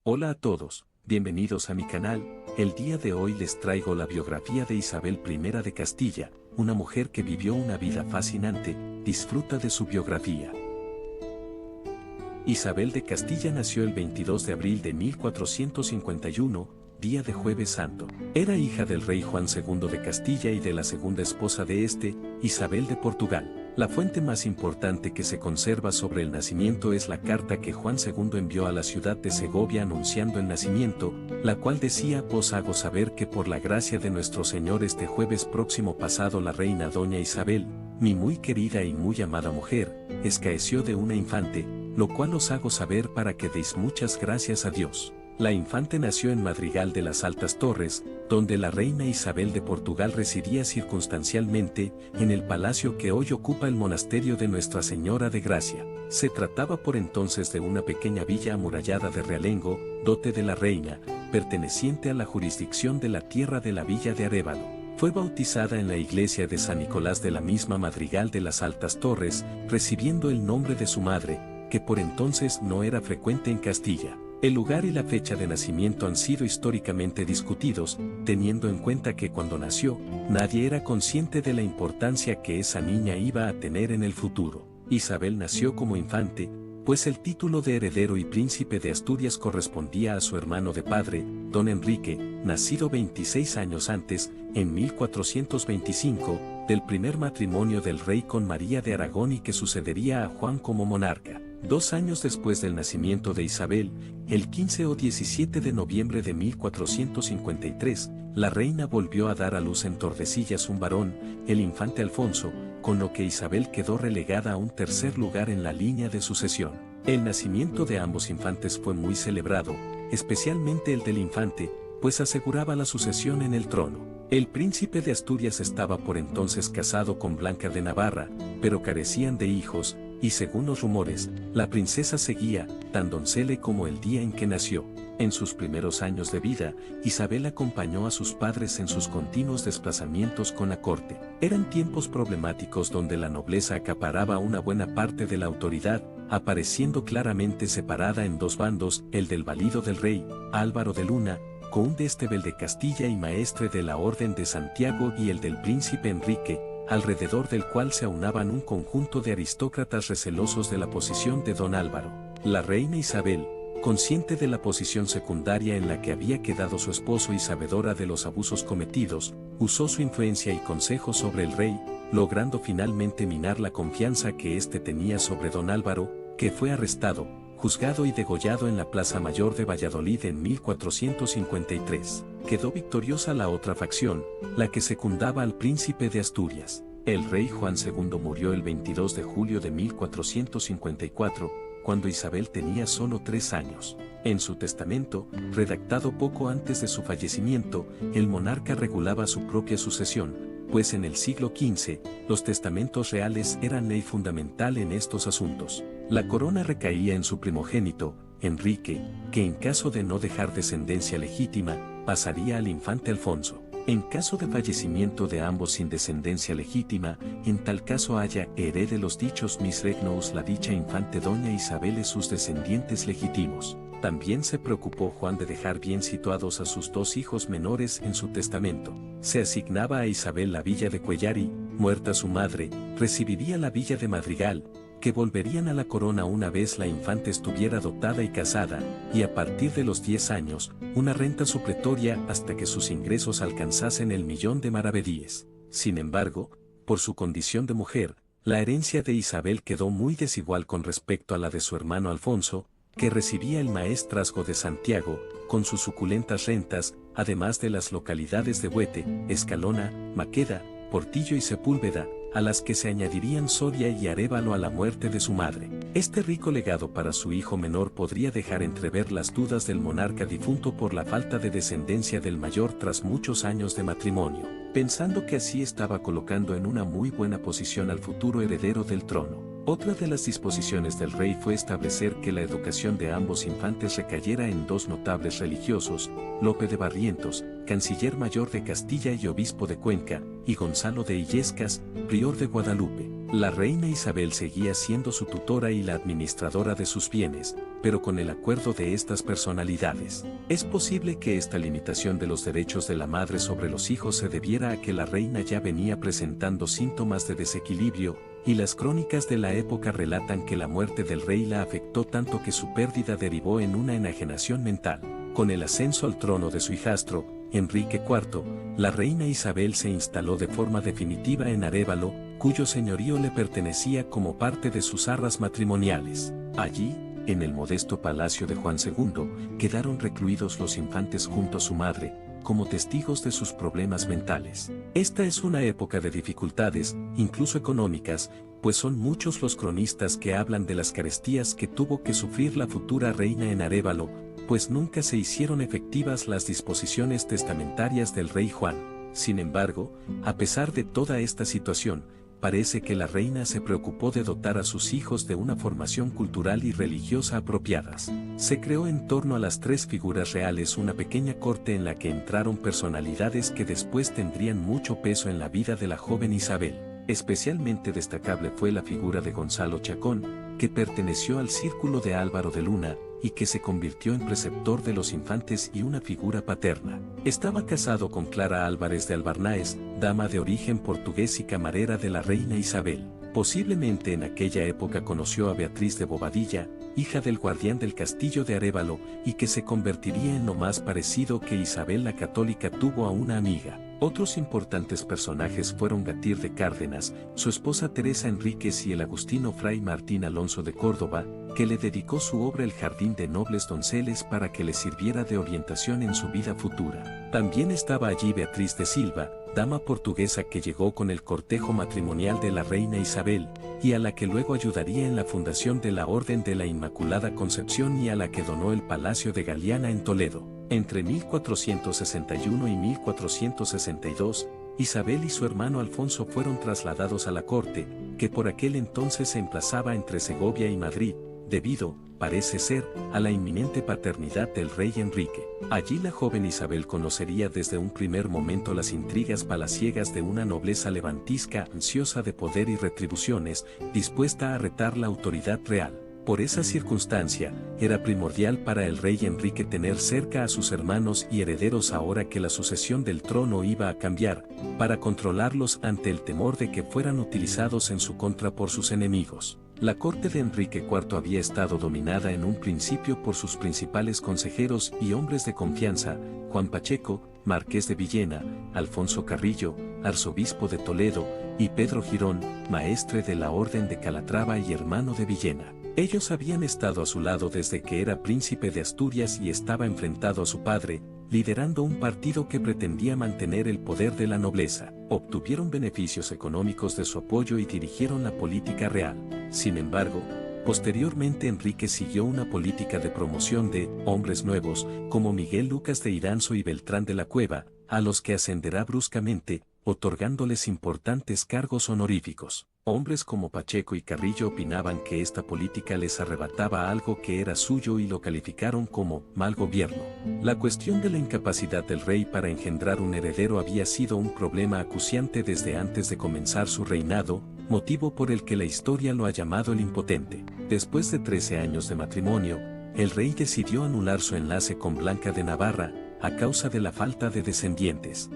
Hola a todos, bienvenidos a mi canal. El día de hoy les traigo la biografía de Isabel I de Castilla, una mujer que vivió una vida fascinante. Disfruta de su biografía. Isabel de Castilla nació el 22 de abril de 1451, día de Jueves Santo. Era hija del rey Juan II de Castilla y de la segunda esposa de este, Isabel de Portugal. La fuente más importante que se conserva sobre el nacimiento es la carta que Juan II envió a la ciudad de Segovia anunciando el nacimiento, la cual decía: «Os hago saber que por la gracia de nuestro Señor este jueves próximo pasado la reina doña Isabel, mi muy querida y muy amada mujer, escaeció de una infante, lo cual os hago saber para que deis muchas gracias a Dios». La infante nació en Madrigal de las Altas Torres, donde la reina Isabel de Portugal residía circunstancialmente, en el palacio que hoy ocupa el monasterio de Nuestra Señora de Gracia. Se trataba por entonces de una pequeña villa amurallada de realengo, dote de la reina, perteneciente a la jurisdicción de la tierra de la villa de Arévalo. Fue bautizada en la iglesia de San Nicolás de la misma Madrigal de las Altas Torres, recibiendo el nombre de su madre, que por entonces no era frecuente en Castilla. El lugar y la fecha de nacimiento han sido históricamente discutidos, teniendo en cuenta que cuando nació, nadie era consciente de la importancia que esa niña iba a tener en el futuro. Isabel nació como infante, pues el título de heredero y príncipe de Asturias correspondía a su hermano de padre, don Enrique, nacido 26 años antes, en 1425, del primer matrimonio del rey con María de Aragón y que sucedería a Juan como monarca. 2 años después del nacimiento de Isabel, el 15 o 17 de noviembre de 1453, la reina volvió a dar a luz en Tordesillas un varón, el infante Alfonso, con lo que Isabel quedó relegada a un tercer lugar en la línea de sucesión. El nacimiento de ambos infantes fue muy celebrado, especialmente el del infante, pues aseguraba la sucesión en el trono. El príncipe de Asturias estaba por entonces casado con Blanca de Navarra, pero carecían de hijos, y según los rumores, la princesa seguía tan doncella como el día en que nació. En sus primeros años de vida, Isabel acompañó a sus padres en sus continuos desplazamientos con la corte. Eran tiempos problemáticos donde la nobleza acaparaba una buena parte de la autoridad, apareciendo claramente separada en dos bandos, el del valido del rey, Álvaro de Luna, conde Estebel de Castilla y maestre de la Orden de Santiago, y el del príncipe Enrique, alrededor del cual se aunaban un conjunto de aristócratas recelosos de la posición de don Álvaro. La reina Isabel, consciente de la posición secundaria en la que había quedado su esposo y sabedora de los abusos cometidos, usó su influencia y consejo sobre el rey, logrando finalmente minar la confianza que éste tenía sobre don Álvaro, que fue arrestado, juzgado y degollado en la Plaza Mayor de Valladolid en 1453. Quedó victoriosa la otra facción, la que secundaba al príncipe de Asturias. El rey Juan II murió el 22 de julio de 1454, cuando Isabel tenía solo 3 años. En su testamento, redactado poco antes de su fallecimiento, el monarca regulaba su propia sucesión, pues en el siglo XV, los testamentos reales eran ley fundamental en estos asuntos. La corona recaía en su primogénito, Enrique, que en caso de no dejar descendencia legítima, pasaría al infante Alfonso. En caso de fallecimiento de ambos sin descendencia legítima, en tal caso haya herede los dichos mis regnos la dicha infante doña Isabel y sus descendientes legítimos. También se preocupó Juan de dejar bien situados a sus 2 hijos menores en su testamento. Se asignaba a Isabel la villa de Cuellari, muerta su madre, recibiría la villa de Madrigal, que volverían a la corona una vez la infante estuviera dotada y casada, y a partir de los 10 años, una renta supletoria hasta que sus ingresos alcanzasen el 1.000.000 de maravedíes. Sin embargo, por su condición de mujer, la herencia de Isabel quedó muy desigual con respecto a la de su hermano Alfonso, que recibía el maestrazgo de Santiago, con sus suculentas rentas, además de las localidades de Huete, Escalona, Maqueda, Portillo y Sepúlveda, a las que se añadirían Soria y Arévalo a la muerte de su madre. Este rico legado para su hijo menor podría dejar entrever las dudas del monarca difunto por la falta de descendencia del mayor tras muchos años de matrimonio, pensando que así estaba colocando en una muy buena posición al futuro heredero del trono. Otra de las disposiciones del rey fue establecer que la educación de ambos infantes recayera en 2 notables religiosos, Lope de Barrientos, canciller mayor de Castilla y obispo de Cuenca, y Gonzalo de Illescas, prior de Guadalupe. La reina Isabel seguía siendo su tutora y la administradora de sus bienes, pero con el acuerdo de estas personalidades. Es posible que esta limitación de los derechos de la madre sobre los hijos se debiera a que la reina ya venía presentando síntomas de desequilibrio, y las crónicas de la época relatan que la muerte del rey la afectó tanto que su pérdida derivó en una enajenación mental. Con el ascenso al trono de su hijastro, Enrique IV, la reina Isabel se instaló de forma definitiva en Arévalo, cuyo señorío le pertenecía como parte de sus arras matrimoniales. Allí, en el modesto palacio de Juan II, quedaron recluidos los infantes junto a su madre, como testigos de sus problemas mentales. Esta es una época de dificultades, incluso económicas, pues son muchos los cronistas que hablan de las carestías que tuvo que sufrir la futura reina en Arévalo, pues nunca se hicieron efectivas las disposiciones testamentarias del rey Juan. Sin embargo, a pesar de toda esta situación, parece que la reina se preocupó de dotar a sus hijos de una formación cultural y religiosa apropiadas. Se creó en torno a las tres figuras reales una pequeña corte en la que entraron personalidades que después tendrían mucho peso en la vida de la joven Isabel. Especialmente destacable fue la figura de Gonzalo Chacón, que perteneció al círculo de Álvaro de Luna, y que se convirtió en preceptor de los infantes y una figura paterna. Estaba casado con Clara Álvarez de Albarnáez, dama de origen portugués y camarera de la reina Isabel. Posiblemente en aquella época conoció a Beatriz de Bobadilla, hija del guardián del castillo de Arévalo, y que se convertiría en lo más parecido que Isabel la Católica tuvo a una amiga. Otros importantes personajes fueron Gatir de Cárdenas, su esposa Teresa Enríquez y el agustino fray Martín Alonso de Córdoba, que le dedicó su obra El Jardín de Nobles Donceles para que le sirviera de orientación en su vida futura. También estaba allí Beatriz de Silva, dama portuguesa que llegó con el cortejo matrimonial de la reina Isabel, y a la que luego ayudaría en la fundación de la Orden de la Inmaculada Concepción y a la que donó el Palacio de Galiana en Toledo. Entre 1461 y 1462, Isabel y su hermano Alfonso fueron trasladados a la corte, que por aquel entonces se emplazaba entre Segovia y Madrid, debido, parece ser, a la inminente paternidad del rey Enrique. Allí la joven Isabel conocería desde un primer momento las intrigas palaciegas de una nobleza levantisca ansiosa de poder y retribuciones, dispuesta a retar la autoridad real. Por esa circunstancia, era primordial para el rey Enrique tener cerca a sus hermanos y herederos ahora que la sucesión del trono iba a cambiar, para controlarlos ante el temor de que fueran utilizados en su contra por sus enemigos. La corte de Enrique IV había estado dominada en un principio por sus principales consejeros y hombres de confianza, Juan Pacheco, marqués de Villena, Alfonso Carrillo, arzobispo de Toledo, y Pedro Girón, maestre de la Orden de Calatrava y hermano de Villena. Ellos habían estado a su lado desde que era príncipe de Asturias y estaba enfrentado a su padre, liderando un partido que pretendía mantener el poder de la nobleza. Obtuvieron beneficios económicos de su apoyo y dirigieron la política real. Sin embargo, posteriormente Enrique siguió una política de promoción de hombres nuevos, como Miguel Lucas de Iranzo y Beltrán de la Cueva, a los que ascenderá bruscamente, otorgándoles importantes cargos honoríficos. Hombres como Pacheco y Carrillo opinaban que esta política les arrebataba algo que era suyo y lo calificaron como mal gobierno. La cuestión de la incapacidad del rey para engendrar un heredero había sido un problema acuciante desde antes de comenzar su reinado, motivo por el que la historia lo ha llamado el impotente. Después de 13 años de matrimonio, el rey decidió anular su enlace con Blanca de Navarra, a causa de la falta de descendientes.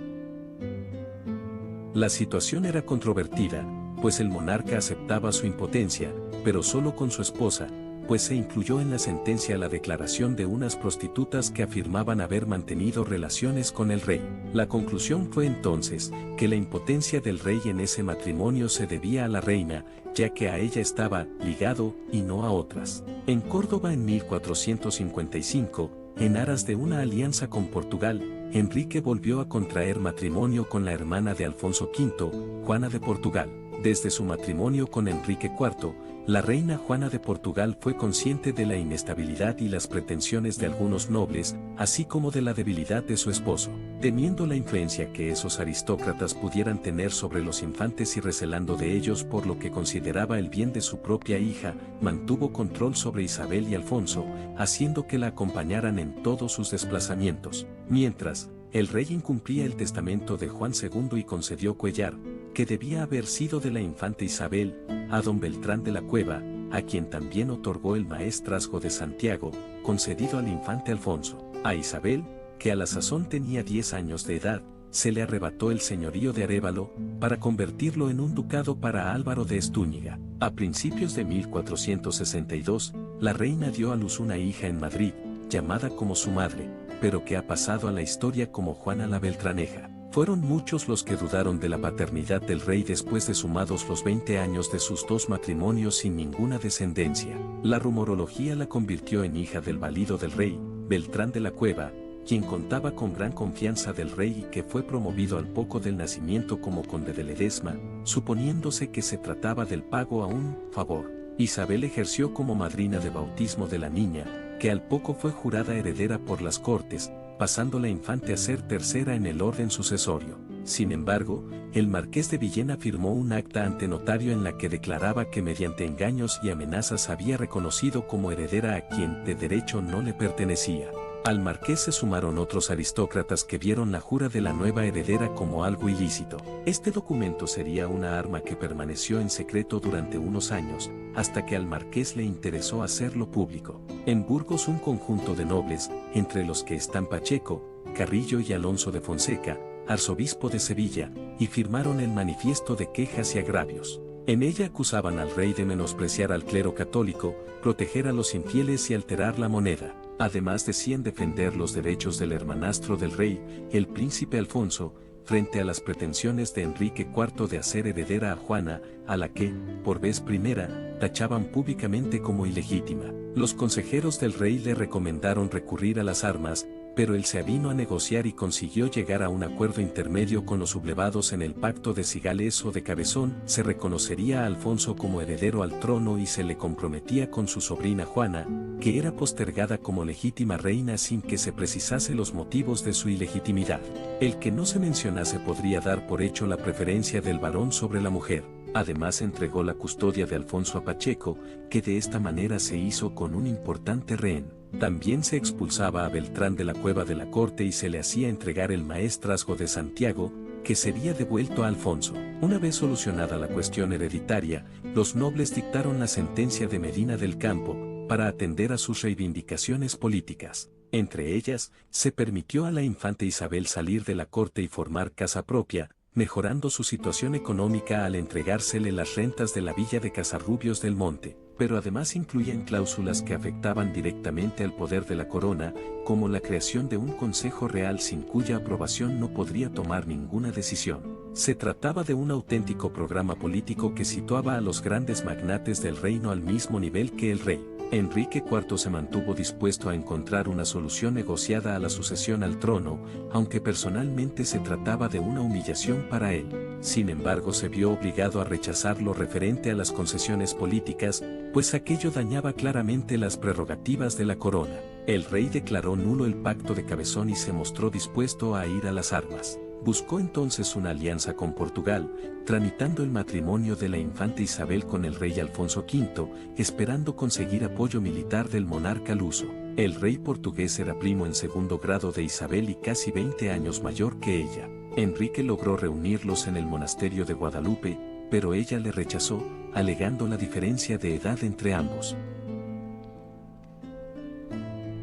La situación era controvertida, pues el monarca aceptaba su impotencia, pero solo con su esposa, pues se incluyó en la sentencia la declaración de unas prostitutas que afirmaban haber mantenido relaciones con el rey. La conclusión fue entonces que la impotencia del rey en ese matrimonio se debía a la reina, ya que a ella estaba ligado y no a otras. En Córdoba en 1455, en aras de una alianza con Portugal, Enrique volvió a contraer matrimonio con la hermana de Alfonso V, Juana de Portugal. Desde su matrimonio con Enrique IV, la reina Juana de Portugal fue consciente de la inestabilidad y las pretensiones de algunos nobles, así como de la debilidad de su esposo. Temiendo la influencia que esos aristócratas pudieran tener sobre los infantes y recelando de ellos por lo que consideraba el bien de su propia hija, mantuvo control sobre Isabel y Alfonso, haciendo que la acompañaran en todos sus desplazamientos. Mientras, el rey incumplía el testamento de Juan II y concedió Cuellar, que debía haber sido de la infanta Isabel, a don Beltrán de la Cueva, a quien también otorgó el maestrazgo de Santiago, concedido al infante Alfonso. A Isabel, que a la sazón tenía 10 años de edad, se le arrebató el señorío de Arévalo, para convertirlo en un ducado para Álvaro de Estúñiga. A principios de 1462, la reina dio a luz una hija en Madrid, llamada como su madre, pero que ha pasado a la historia como Juana la Beltraneja. Fueron muchos los que dudaron de la paternidad del rey después de sumados los 20 años de sus 2 matrimonios sin ninguna descendencia. La rumorología la convirtió en hija del valido del rey, Beltrán de la Cueva, quien contaba con gran confianza del rey y que fue promovido al poco del nacimiento como conde de Ledesma, suponiéndose que se trataba del pago a un favor. Isabel ejerció como madrina de bautismo de la niña, que al poco fue jurada heredera por las Cortes, pasando la infante a ser tercera en el orden sucesorio. Sin embargo, el marqués de Villena firmó un acta ante notario en la que declaraba que mediante engaños y amenazas había reconocido como heredera a quien de derecho no le pertenecía. Al marqués se sumaron otros aristócratas que vieron la jura de la nueva heredera como algo ilícito. Este documento sería una arma que permaneció en secreto durante unos años, hasta que al marqués le interesó hacerlo público. En Burgos un conjunto de nobles, entre los que están Pacheco, Carrillo y Alonso de Fonseca, arzobispo de Sevilla, y firmaron el manifiesto de quejas y agravios. En ella acusaban al rey de menospreciar al clero católico, proteger a los infieles y alterar la moneda. Además decían defender los derechos del hermanastro del rey, el príncipe Alfonso, frente a las pretensiones de Enrique IV de hacer heredera a Juana, a la que, por vez primera, tachaban públicamente como ilegítima. Los consejeros del rey le recomendaron recurrir a las armas, pero él se avino a negociar y consiguió llegar a un acuerdo intermedio con los sublevados en el pacto de Cigales o de Cabezón. Se reconocería a Alfonso como heredero al trono y se le comprometía con su sobrina Juana, que era postergada como legítima reina sin que se precisase los motivos de su ilegitimidad. El que no se mencionase podría dar por hecho la preferencia del varón sobre la mujer. Además entregó la custodia de Alfonso a Pacheco, que de esta manera se hizo con un importante rehén. También se expulsaba a Beltrán de la Cueva de la corte y se le hacía entregar el maestrazgo de Santiago, que sería devuelto a Alfonso. Una vez solucionada la cuestión hereditaria, los nobles dictaron la sentencia de Medina del Campo, para atender a sus reivindicaciones políticas. Entre ellas, se permitió a la infanta Isabel salir de la corte y formar casa propia, mejorando su situación económica al entregársele las rentas de la villa de Casarrubios del Monte, pero además incluían cláusulas que afectaban directamente al poder de la corona, como la creación de un consejo real sin cuya aprobación no podría tomar ninguna decisión. Se trataba de un auténtico programa político que situaba a los grandes magnates del reino al mismo nivel que el rey. Enrique IV se mantuvo dispuesto a encontrar una solución negociada a la sucesión al trono, aunque personalmente se trataba de una humillación para él. Sin embargo, se vio obligado a rechazar lo referente a las concesiones políticas, pues aquello dañaba claramente las prerrogativas de la corona. El rey declaró nulo el pacto de Cabezón y se mostró dispuesto a ir a las armas. Buscó entonces una alianza con Portugal, tramitando el matrimonio de la infanta Isabel con el rey Alfonso V, esperando conseguir apoyo militar del monarca luso. El rey portugués era primo en segundo grado de Isabel y casi 20 años mayor que ella. Enrique logró reunirlos en el monasterio de Guadalupe, pero ella le rechazó, alegando la diferencia de edad entre ambos.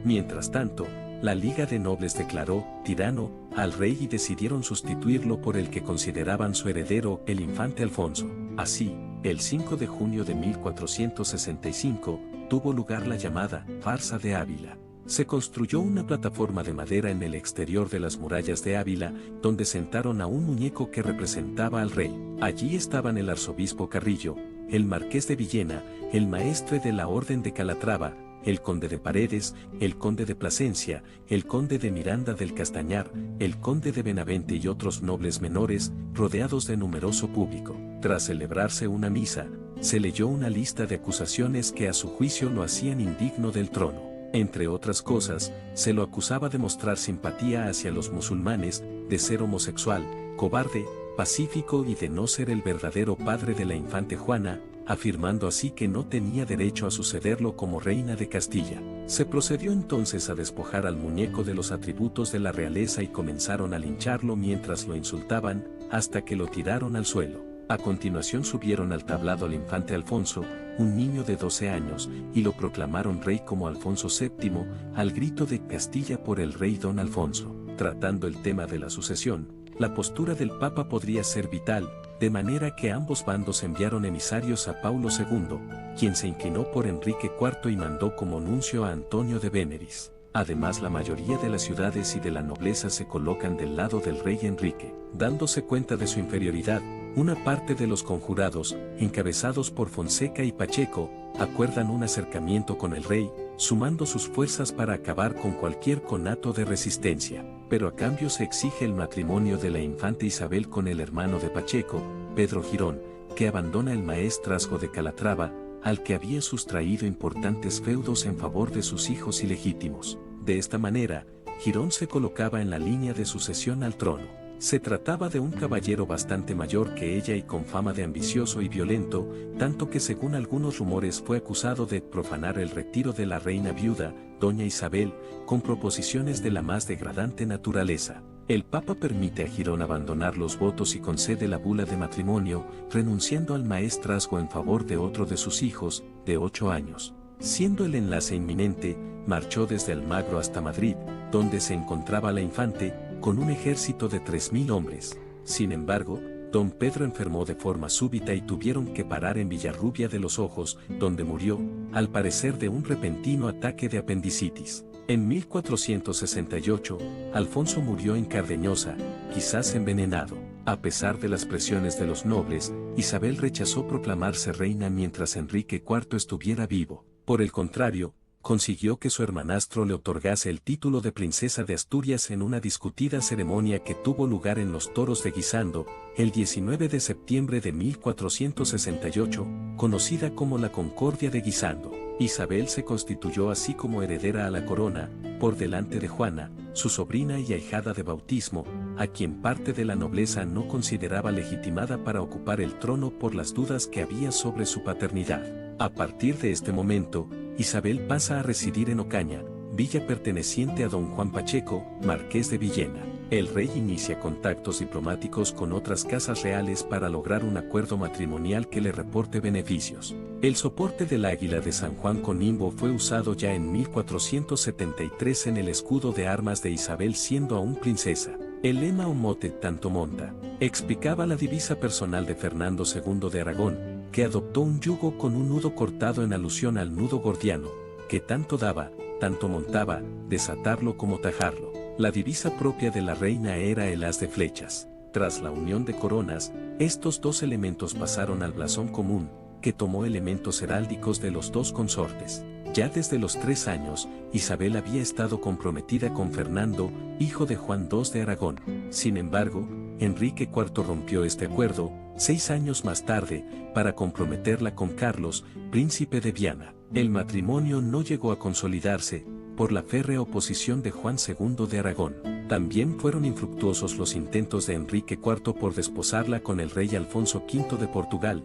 Mientras tanto, la Liga de Nobles declaró tirano al rey y decidieron sustituirlo por el que consideraban su heredero, el infante Alfonso. Así, el 5 de junio de 1465, tuvo lugar la llamada Farsa de Ávila. Se construyó una plataforma de madera en el exterior de las murallas de Ávila, donde sentaron a un muñeco que representaba al rey. Allí estaban el arzobispo Carrillo, el marqués de Villena, el maestre de la Orden de Calatrava, el conde de Paredes, el conde de Plasencia, el conde de Miranda del Castañar, el conde de Benavente y otros nobles menores, rodeados de numeroso público. Tras celebrarse una misa, se leyó una lista de acusaciones que a su juicio lo hacían indigno del trono. Entre otras cosas, se lo acusaba de mostrar simpatía hacia los musulmanes, de ser homosexual, cobarde, pacífico y de no ser el verdadero padre de la infante Juana, afirmando así que no tenía derecho a sucederlo como reina de Castilla. Se procedió entonces a despojar al muñeco de los atributos de la realeza y comenzaron a lincharlo mientras lo insultaban, hasta que lo tiraron al suelo. A continuación subieron al tablado al infante Alfonso, un niño de 12 años, y lo proclamaron rey como Alfonso VII, al grito de Castilla por el rey don Alfonso. Tratando el tema de la sucesión, la postura del Papa podría ser vital, de manera que ambos bandos enviaron emisarios a Paulo II, quien se inclinó por Enrique IV y mandó como nuncio a Antonio de Beneris. Además, la mayoría de las ciudades y de la nobleza se colocan del lado del rey Enrique. Dándose cuenta de su inferioridad, una parte de los conjurados, encabezados por Fonseca y Pacheco, acuerdan un acercamiento con el rey, sumando sus fuerzas para acabar con cualquier conato de resistencia. Pero a cambio se exige el matrimonio de la infanta Isabel con el hermano de Pacheco, Pedro Girón, que abandona el maestrazgo de Calatrava, al que había sustraído importantes feudos en favor de sus hijos ilegítimos. De esta manera, Girón se colocaba en la línea de sucesión al trono. Se trataba de un caballero bastante mayor que ella y con fama de ambicioso y violento, tanto que según algunos rumores fue acusado de profanar el retiro de la reina viuda, doña Isabel, con proposiciones de la más degradante naturaleza. El Papa permite a Girón abandonar los votos y concede la bula de matrimonio, renunciando al maestrazgo en favor de otro de sus hijos, de 8 años. Siendo el enlace inminente, marchó desde Almagro hasta Madrid, donde se encontraba la infante, con un ejército de 3000 hombres. Sin embargo, don Pedro enfermó de forma súbita y tuvieron que parar en Villarrubia de los Ojos, donde murió, al parecer de un repentino ataque de apendicitis. En 1468, Alfonso murió en Cardeñosa, quizás envenenado. A pesar de las presiones de los nobles, Isabel rechazó proclamarse reina mientras Enrique IV estuviera vivo. Por el contrario, consiguió que su hermanastro le otorgase el título de princesa de Asturias en una discutida ceremonia que tuvo lugar en los Toros de Guisando, el 19 de septiembre de 1468, conocida como la Concordia de Guisando. Isabel se constituyó así como heredera a la corona, por delante de Juana, su sobrina y ahijada de bautismo, a quien parte de la nobleza no consideraba legitimada para ocupar el trono por las dudas que había sobre su paternidad. A partir de este momento, Isabel pasa a residir en Ocaña, villa perteneciente a don Juan Pacheco, marqués de Villena. El rey inicia contactos diplomáticos con otras casas reales para lograr un acuerdo matrimonial que le reporte beneficios. El soporte del águila de San Juan con nimbo fue usado ya en 1473 en el escudo de armas de Isabel siendo aún princesa. El lema o mote tanto monta, explicaba la divisa personal de Fernando II de Aragón, que adoptó un yugo con un nudo cortado en alusión al nudo gordiano, que tanto daba, tanto montaba, desatarlo como tajarlo. La divisa propia de la reina era el haz de flechas. Tras la unión de coronas, estos dos elementos pasaron al blasón común, que tomó elementos heráldicos de los dos consortes. Ya desde los 3 años, Isabel había estado comprometida con Fernando, hijo de Juan II de Aragón. Sin embargo, Enrique IV rompió este acuerdo, 6 años más tarde, para comprometerla con Carlos, príncipe de Viana. El matrimonio no llegó a consolidarse, por la férrea oposición de Juan II de Aragón. También fueron infructuosos los intentos de Enrique IV por desposarla con el rey Alfonso V de Portugal.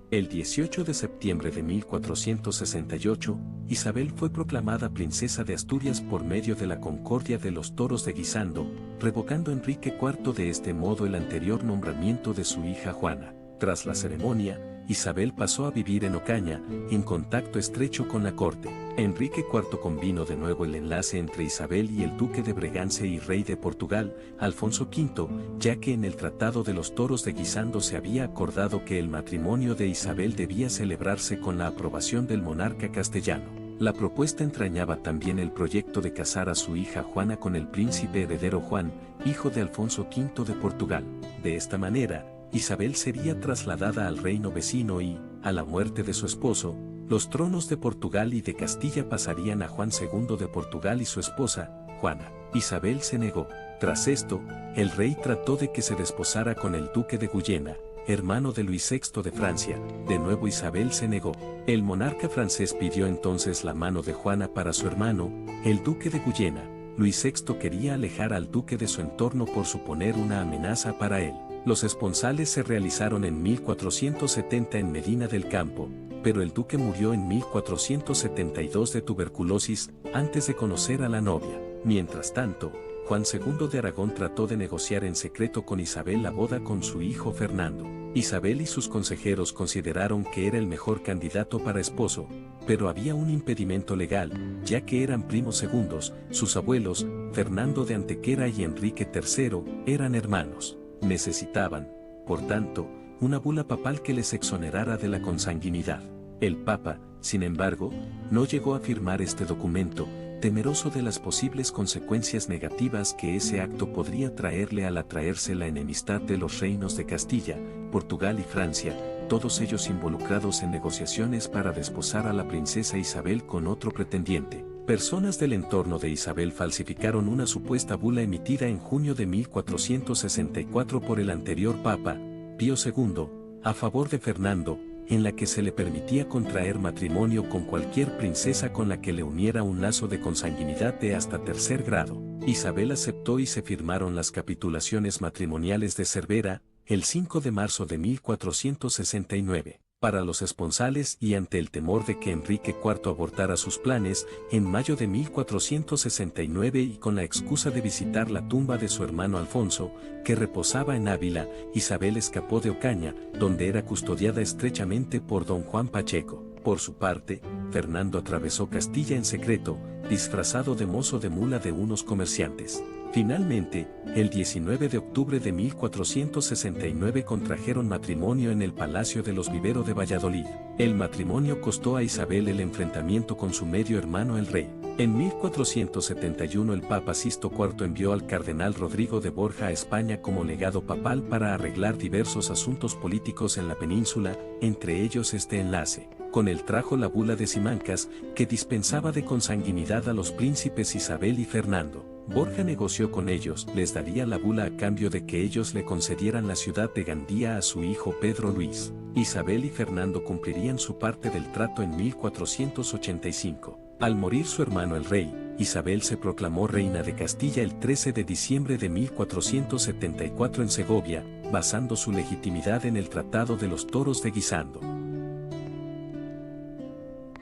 El 18 de septiembre de 1468, Isabel fue proclamada princesa de Asturias por medio de la Concordia de los Toros de Guisando, revocando Enrique IV de este modo el anterior nombramiento de su hija Juana. Tras la ceremonia, Isabel pasó a vivir en Ocaña, en contacto estrecho con la corte. Enrique IV convino de nuevo el enlace entre Isabel y el duque de Bregance y rey de Portugal, Alfonso V, ya que en el Tratado de los Toros de Guisando se había acordado que el matrimonio de Isabel debía celebrarse con la aprobación del monarca castellano. La propuesta entrañaba también el proyecto de casar a su hija Juana con el príncipe heredero Juan, hijo de Alfonso V de Portugal. De esta manera, Isabel sería trasladada al reino vecino y, a la muerte de su esposo, los tronos de Portugal y de Castilla pasarían a Juan II de Portugal y su esposa, Juana. Isabel se negó. Tras esto, el rey trató de que se desposara con el duque de Guyena, hermano de Luis VI de Francia. De nuevo Isabel se negó. El monarca francés pidió entonces la mano de Juana para su hermano, el duque de Guyena. Luis VI quería alejar al duque de su entorno por suponer una amenaza para él. Los esponsales se realizaron en 1470 en Medina del Campo, pero el duque murió en 1472 de tuberculosis antes de conocer a la novia. Mientras tanto, Juan II de Aragón trató de negociar en secreto con Isabel la boda con su hijo Fernando. Isabel y sus consejeros consideraron que era el mejor candidato para esposo, pero había un impedimento legal, ya que eran primos segundos, sus abuelos, Fernando de Antequera y Enrique III, eran hermanos. Necesitaban, por tanto, una bula papal que les exonerara de la consanguinidad. El Papa, sin embargo, no llegó a firmar este documento, temeroso de las posibles consecuencias negativas que ese acto podría traerle al atraerse la enemistad de los reinos de Castilla, Portugal y Francia, todos ellos involucrados en negociaciones para desposar a la princesa Isabel con otro pretendiente. Personas del entorno de Isabel falsificaron una supuesta bula emitida en junio de 1464 por el anterior Papa, Pío II, a favor de Fernando, en la que se le permitía contraer matrimonio con cualquier princesa con la que le uniera un lazo de consanguinidad de hasta tercer grado. Isabel aceptó y se firmaron las capitulaciones matrimoniales de Cervera, el 5 de marzo de 1469. Para los esponsales y ante el temor de que Enrique IV abortara sus planes, en mayo de 1469 y con la excusa de visitar la tumba de su hermano Alfonso, que reposaba en Ávila, Isabel escapó de Ocaña, donde era custodiada estrechamente por don Juan Pacheco. Por su parte, Fernando atravesó Castilla en secreto, disfrazado de mozo de mula de unos comerciantes. Finalmente, el 19 de octubre de 1469 contrajeron matrimonio en el Palacio de los Vivero de Valladolid. El matrimonio costó a Isabel el enfrentamiento con su medio hermano el rey. En 1471 el Papa Sisto IV envió al cardenal Rodrigo de Borja a España como legado papal para arreglar diversos asuntos políticos en la península, entre ellos este enlace. Con él trajo la bula de Simancas, que dispensaba de consanguinidad a los príncipes Isabel y Fernando. Borja negoció con ellos, les daría la bula a cambio de que ellos le concedieran la ciudad de Gandía a su hijo Pedro Luis. Isabel y Fernando cumplirían su parte del trato en 1485. Al morir su hermano el rey, Isabel se proclamó reina de Castilla el 13 de diciembre de 1474 en Segovia, basando su legitimidad en el Tratado de los Toros de Guisando.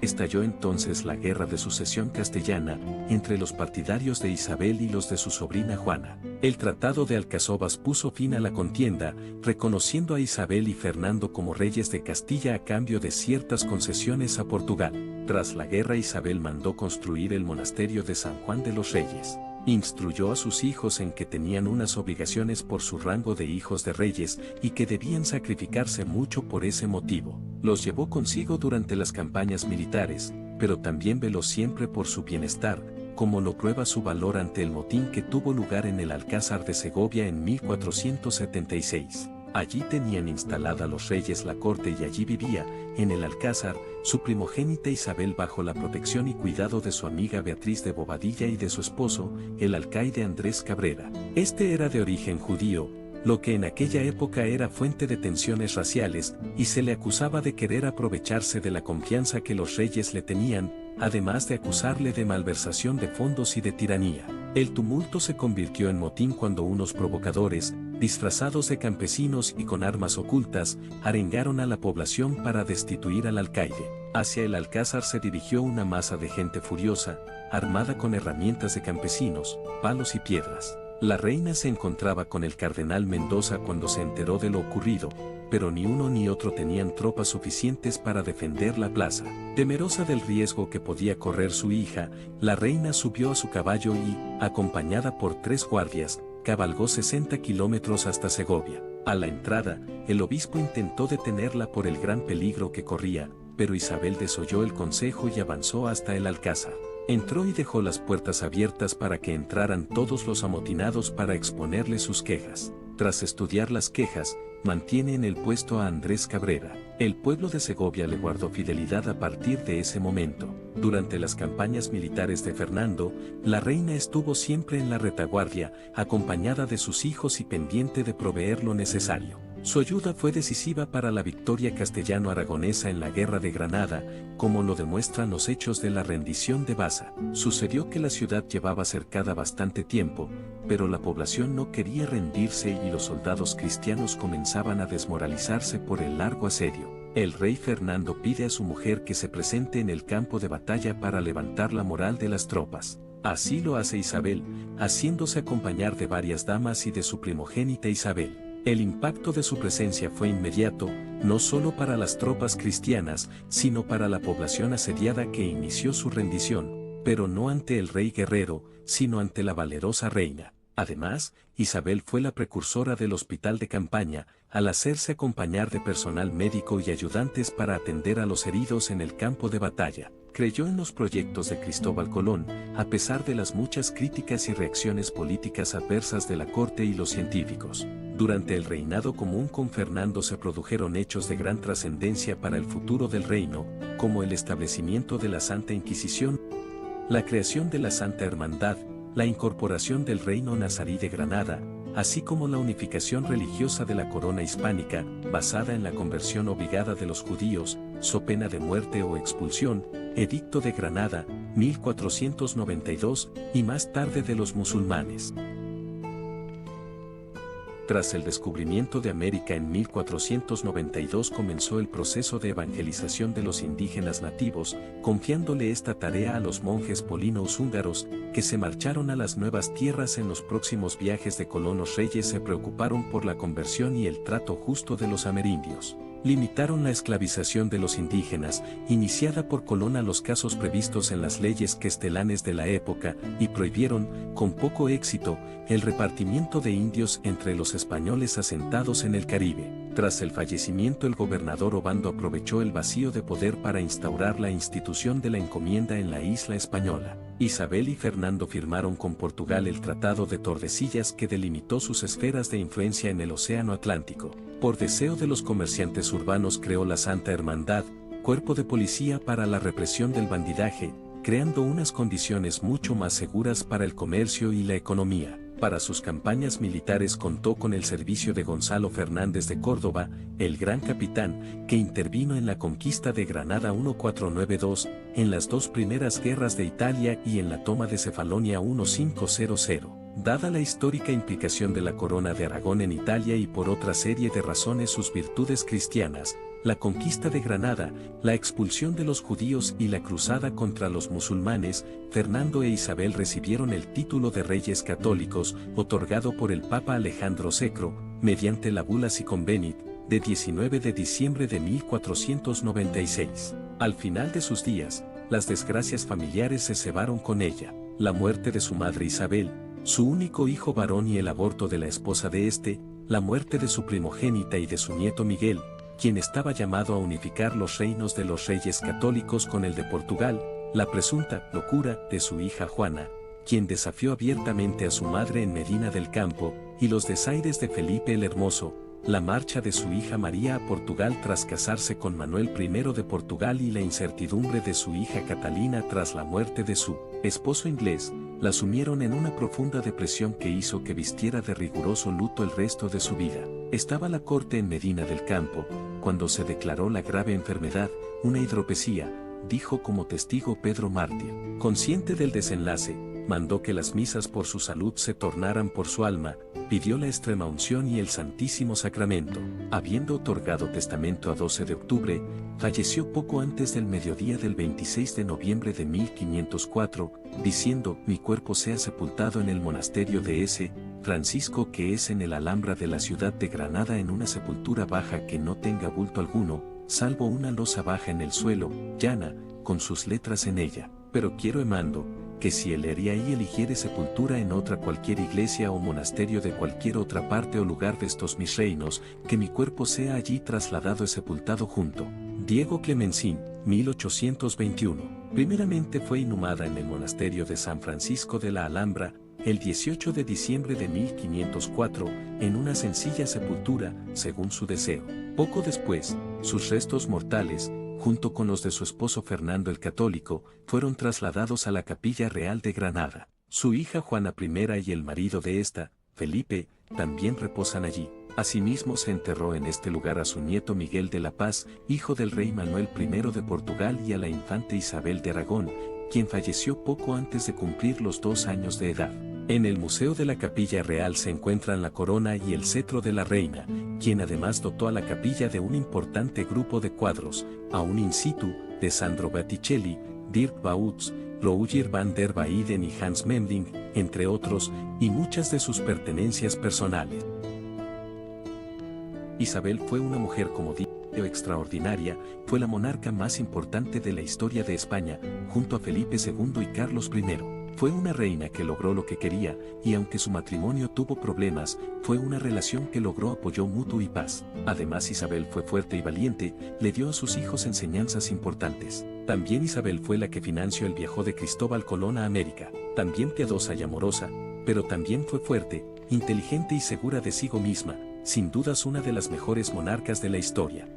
Estalló entonces la Guerra de Sucesión Castellana, entre los partidarios de Isabel y los de su sobrina Juana. El Tratado de Alcazovas puso fin a la contienda, reconociendo a Isabel y Fernando como reyes de Castilla a cambio de ciertas concesiones a Portugal. Tras la guerra Isabel mandó construir el monasterio de San Juan de los Reyes. Instruyó a sus hijos en que tenían unas obligaciones por su rango de hijos de reyes y que debían sacrificarse mucho por ese motivo. Los llevó consigo durante las campañas militares, pero también veló siempre por su bienestar, como lo prueba su valor ante el motín que tuvo lugar en el Alcázar de Segovia en 1476. Allí tenían instalada los reyes la corte y allí vivía, en el Alcázar, su primogénita Isabel bajo la protección y cuidado de su amiga Beatriz de Bobadilla y de su esposo, el alcaide Andrés Cabrera. Este era de origen judío, lo que en aquella época era fuente de tensiones raciales, y se le acusaba de querer aprovecharse de la confianza que los reyes le tenían, además de acusarle de malversación de fondos y de tiranía. El tumulto se convirtió en motín cuando unos provocadores, disfrazados de campesinos y con armas ocultas, arengaron a la población para destituir al alcaide. Hacia el Alcázar se dirigió una masa de gente furiosa, armada con herramientas de campesinos, palos y piedras. La reina se encontraba con el cardenal Mendoza cuando se enteró de lo ocurrido, pero ni uno ni otro tenían tropas suficientes para defender la plaza. Temerosa del riesgo que podía correr su hija, la reina subió a su caballo y, acompañada por 3 guardias, cabalgó 60 kilómetros hasta Segovia. A la entrada, el obispo intentó detenerla por el gran peligro que corría, pero Isabel desoyó el consejo y avanzó hasta el Alcázar. Entró y dejó las puertas abiertas para que entraran todos los amotinados para exponerle sus quejas. Tras estudiar las quejas, mantiene en el puesto a Andrés Cabrera. El pueblo de Segovia le guardó fidelidad a partir de ese momento. Durante las campañas militares de Fernando, la reina estuvo siempre en la retaguardia, acompañada de sus hijos y pendiente de proveer lo necesario. Su ayuda fue decisiva para la victoria castellano-aragonesa en la Guerra de Granada, como lo demuestran los hechos de la rendición de Baza. Sucedió que la ciudad llevaba cercada bastante tiempo, pero la población no quería rendirse y los soldados cristianos comenzaban a desmoralizarse por el largo asedio. El rey Fernando pide a su mujer que se presente en el campo de batalla para levantar la moral de las tropas. Así lo hace Isabel, haciéndose acompañar de varias damas y de su primogénita Isabel. El impacto de su presencia fue inmediato, no solo para las tropas cristianas, sino para la población asediada que inició su rendición, pero no ante el rey guerrero, sino ante la valerosa reina. Además, Isabel fue la precursora del hospital de campaña, al hacerse acompañar de personal médico y ayudantes para atender a los heridos en el campo de batalla. Creyó en los proyectos de Cristóbal Colón, a pesar de las muchas críticas y reacciones políticas adversas de la corte y los científicos. Durante el reinado común con Fernando se produjeron hechos de gran trascendencia para el futuro del reino, como el establecimiento de la Santa Inquisición, la creación de la Santa Hermandad, la incorporación del Reino Nazarí de Granada, así como la unificación religiosa de la corona hispánica, basada en la conversión obligada de los judíos, so pena de muerte o expulsión, Edicto de Granada, 1492, y más tarde de los musulmanes. Tras el descubrimiento de América en 1492 comenzó el proceso de evangelización de los indígenas nativos, confiándole esta tarea a los monjes polinos húngaros, que se marcharon a las nuevas tierras. En los próximos viajes de colonos reyes se preocuparon por la conversión y el trato justo de los amerindios. Limitaron la esclavización de los indígenas, iniciada por Colón a los casos previstos en las leyes questelanes de la época, y prohibieron, con poco éxito, el repartimiento de indios entre los españoles asentados en el Caribe. Tras el fallecimiento el gobernador Obando aprovechó el vacío de poder para instaurar la institución de la encomienda en la isla española. Isabel y Fernando firmaron con Portugal el Tratado de Tordesillas que delimitó sus esferas de influencia en el Océano Atlántico. Por deseo de los comerciantes urbanos creó la Santa Hermandad, cuerpo de policía para la represión del bandidaje, creando unas condiciones mucho más seguras para el comercio y la economía. Para sus campañas militares contó con el servicio de Gonzalo Fernández de Córdoba, el gran capitán, que intervino en la conquista de Granada 1492, en las dos primeras guerras de Italia y en la toma de Cefalonia 1500. Dada la histórica implicación de la corona de Aragón en Italia y por otra serie de razones sus virtudes cristianas, la conquista de Granada, la expulsión de los judíos y la cruzada contra los musulmanes, Fernando e Isabel recibieron el título de reyes católicos, otorgado por el Papa Alejandro Secro, mediante la Bula Siconvenit, de 19 de diciembre de 1496. Al final de sus días, las desgracias familiares se cebaron con ella. La muerte de su madre Isabel, su único hijo varón y el aborto de la esposa de este, la muerte de su primogénita y de su nieto Miguel, quien estaba llamado a unificar los reinos de los reyes católicos con el de Portugal, la presunta locura de su hija Juana, quien desafió abiertamente a su madre en Medina del Campo, y los desaires de Felipe el Hermoso, la marcha de su hija María a Portugal tras casarse con Manuel I de Portugal y la incertidumbre de su hija Catalina tras la muerte de su esposo inglés, la sumieron en una profunda depresión que hizo que vistiera de riguroso luto el resto de su vida. Estaba la corte en Medina del Campo, cuando se declaró la grave enfermedad, una hidropesía, dijo como testigo Pedro Mártir. Consciente del desenlace, mandó que las misas por su salud se tornaran por su alma, pidió la extremaunción y el Santísimo Sacramento. Habiendo otorgado testamento a 12 de octubre, falleció poco antes del mediodía del 26 de noviembre de 1504, diciendo: mi cuerpo sea sepultado en el monasterio de S. Francisco que es en el Alhambra de la ciudad de Granada en una sepultura baja que no tenga bulto alguno, salvo una losa baja en el suelo, llana, con sus letras en ella. Pero quiero mando, que si él haría y eligiere sepultura en otra cualquier iglesia o monasterio de cualquier otra parte o lugar de estos mis reinos, que mi cuerpo sea allí trasladado y sepultado junto. Diego Clemencín, 1821. Primeramente fue inhumada en el monasterio de San Francisco de la Alhambra, el 18 de diciembre de 1504, en una sencilla sepultura, según su deseo. Poco después, sus restos mortales, junto con los de su esposo Fernando el Católico, fueron trasladados a la Capilla Real de Granada. Su hija Juana I y el marido de esta, Felipe, también reposan allí. Asimismo se enterró en este lugar a su nieto Miguel de la Paz, hijo del rey Manuel I de Portugal, y a la infanta Isabel de Aragón, quien falleció poco antes de cumplir los 2 años de edad. En el Museo de la Capilla Real se encuentran la corona y el cetro de la reina, quien además dotó a la capilla de un importante grupo de cuadros, aún in situ, de Sandro Botticelli, Dirk Bauts, Roger van der Weyden y Hans Memling, entre otros, y muchas de sus pertenencias personales. Isabel fue una mujer, como digo, extraordinaria, fue la monarca más importante de la historia de España, junto a Felipe II y Carlos I. Fue una reina que logró lo que quería, y aunque su matrimonio tuvo problemas, fue una relación que logró apoyo mutuo y paz. Además, Isabel fue fuerte y valiente, le dio a sus hijos enseñanzas importantes. También Isabel fue la que financió el viaje de Cristóbal Colón a América. También piadosa y amorosa, pero también fue fuerte, inteligente y segura de sí misma, sin dudas una de las mejores monarcas de la historia.